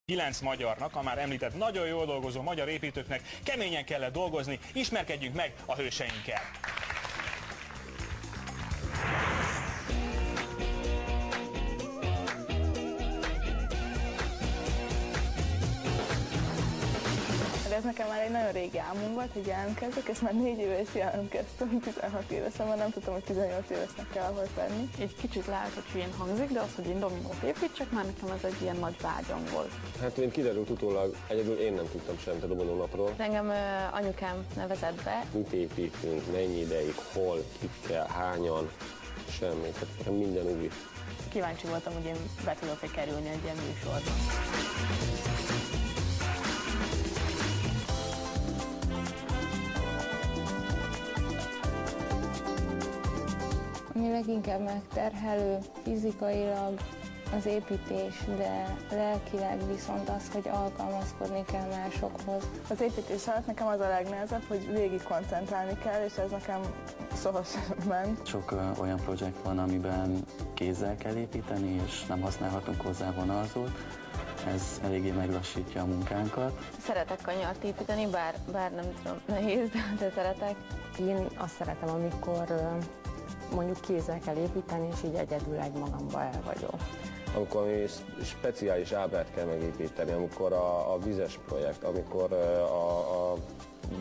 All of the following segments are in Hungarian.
9 magyarnak, a már említett nagyon jól dolgozó magyar építőknek keményen kellett dolgozni, ismerkedjünk meg a hőseinkkel. Ez nekem már egy nagyon régi álmom volt, hogy jelentkezzek, és már 4 éve is jelentkeztem, 16 évesen, már nem tudtam, hogy 18 évesnek kell ahhoz lenni. Egy kicsit lehet, hogy hülyén hangzik, de az, hogy én dominót építsek, már nekem ez egy ilyen nagy vágyam volt. Hát mint kiderült utólag, egyedül én nem tudtam semmit a dominónapról. Engem anyukám nevezett be. Mit építünk, mennyi ideig, hol, kikkel, hányan, semmi. Hát nekem minden új. Kíváncsi voltam, hogy én be tudok-e kerülni egy ilyen műsorba. Ami leginkább megterhelő fizikailag az építés, de lelkileg viszont az, hogy alkalmazkodni kell másokhoz. Az építés alatt nekem az a legnehezebb, hogy végig koncentrálni kell, és ez nekem sohasem ment. Sok olyan projekt van, amiben kézzel kell építeni, és nem használhatunk hozzá vonalzót. Ez eléggé meglassítja a munkánkat. Szeretek kanyart építeni, bár nem tudom, nehéz, de szeretek. Én azt szeretem, amikor mondjuk kézzel kell építeni, és így egyedül magamba el vagyok. Amikor speciális ábrát kell megépíteni, amikor a vizes projekt, amikor a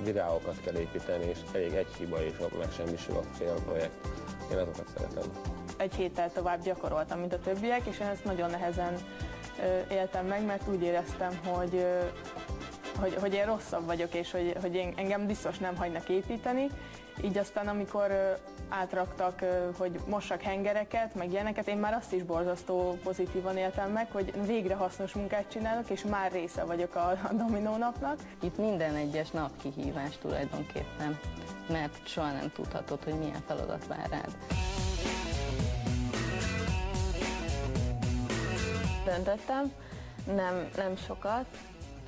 virágokat kell építeni, és elég egy hiba, és megsemmisül a fél projekt. Én azokat szeretem. Egy héttel tovább gyakoroltam, mint a többiek, és én ezt nagyon nehezen éltem meg, mert úgy éreztem, hogy én rosszabb vagyok, és hogy engem biztos nem hagynak építeni. Így aztán, amikor átraktak, hogy mossak hengereket, meg ilyeneket, én már azt is borzasztó pozitívan éltem meg, hogy végre hasznos munkát csinálok, és már része vagyok a dominónapnak. Itt minden egyes nap kihívás tulajdonképpen, mert soha nem tudhatod, hogy milyen feladat vár rád. Döntöttem, nem sokat,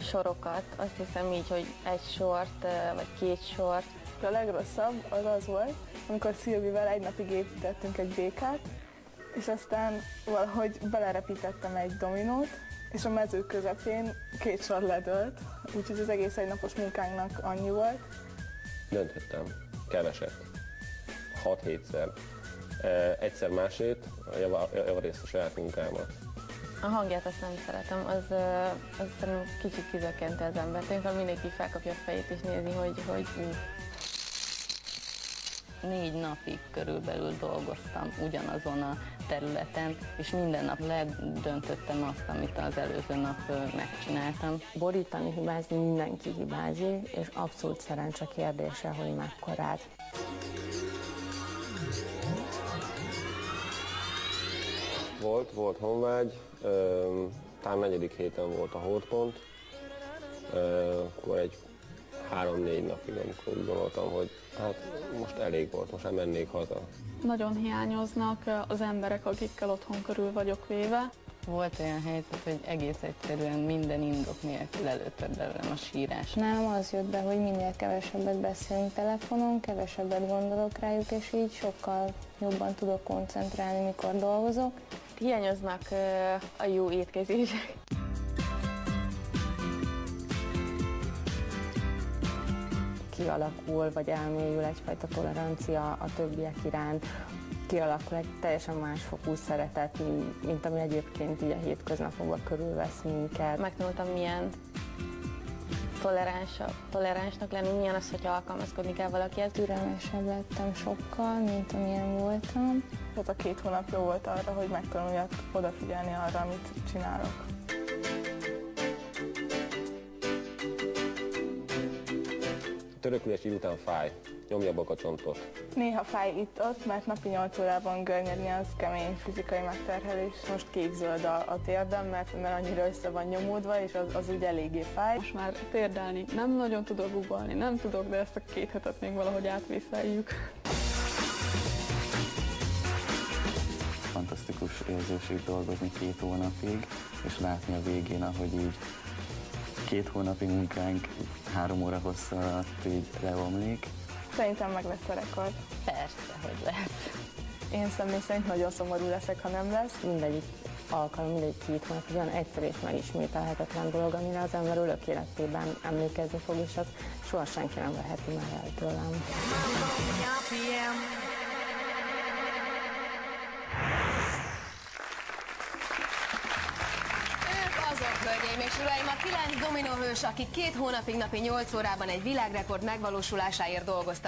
sorokat, azt hiszem így, hogy egy sort vagy 2 sort. A legrosszabb az volt, amikor Szilvivel egy napig építettünk egy békát, és aztán valahogy belerepítettem egy dominót, és a mező közepén 2 sor ledőlt, úgyhogy az egész egynapos munkánknak annyi volt. Döntöttem. Keveset. 6-7-szer. Egyszer másét, javarészt a saját munkámat. A hangját azt nem szeretem, az szerintem kicsit kizökkenti az embert, amikor mindenki felkapja a fejét és nézi, hogy 4 napig körülbelül dolgoztam ugyanazon a területen, és minden nap ledöntöttem azt, amit az előző nap megcsináltam. Borítani, hibázni mindenki hibázik, és abszolút szerencse kérdése, hogy mekkorát. Volt honvágy, talán 4. héten volt a holdpont, akkor egy 3-4 napig, amikor úgy gondoltam, hogy hát most elég volt, most már mennék haza. Nagyon hiányoznak az emberek, akikkel otthon körül vagyok véve. Volt olyan helyzet, hogy egész egyszerűen minden indok nélkül előtted belőlem a sírás. Nálam az jött be, hogy minél kevesebbet beszélünk telefonon, kevesebbet gondolok rájuk, és így sokkal jobban tudok koncentrálni, mikor dolgozok. Hiányoznak a jó étkezések. Kialakul, vagy elmélyül egyfajta tolerancia a többiek iránt, kialakul egy teljesen másfokú szeretet, mint ami egyébként így a hétköznapokban körülvesz minket. Megtanultam, milyen toleránsnak lenni, milyen az, hogy alkalmazkodni kell valakihez. Türelmesebb lettem sokkal, mint amilyen voltam. Ez a 2 hónap jó volt arra, hogy megtanuljak odafigyelni arra, amit csinálok. Törökülés idő után fáj, nyomja a bokacsontot. Néha fáj itt-ott, mert napi 8 órában görnyedni az kemény fizikai megterhelés. Most kék-zöld a térdem, mert annyira össze van nyomódva, és az úgy eléggé fáj. Most már térdelni nem nagyon tudok guggolni, nem tudok, de ezt a 2 hetet még valahogy átvészeljük. Fantasztikus érzés így dolgozni 2 hónapig, és látni a végén, ahogy így 2 hónapi munkánk 3 óra hossza alatt így leomlik. Szerintem meg lesz a rekord. Persze, hogy lesz. Én személy szerint nagyon szomorú leszek, ha nem lesz. Mindegyik alkalom, mindegy 2 hónap, egy olyan egyszer és megismételhetetlen dolog, amire az ember örök életében emlékezni fog, és az soha senki nem veheti már el tőlem. Azok, hölgyeim és uraim, a 9 dominóhős, akik 2 hónapig napi 8 órában egy világrekord megvalósulásáért dolgoztak.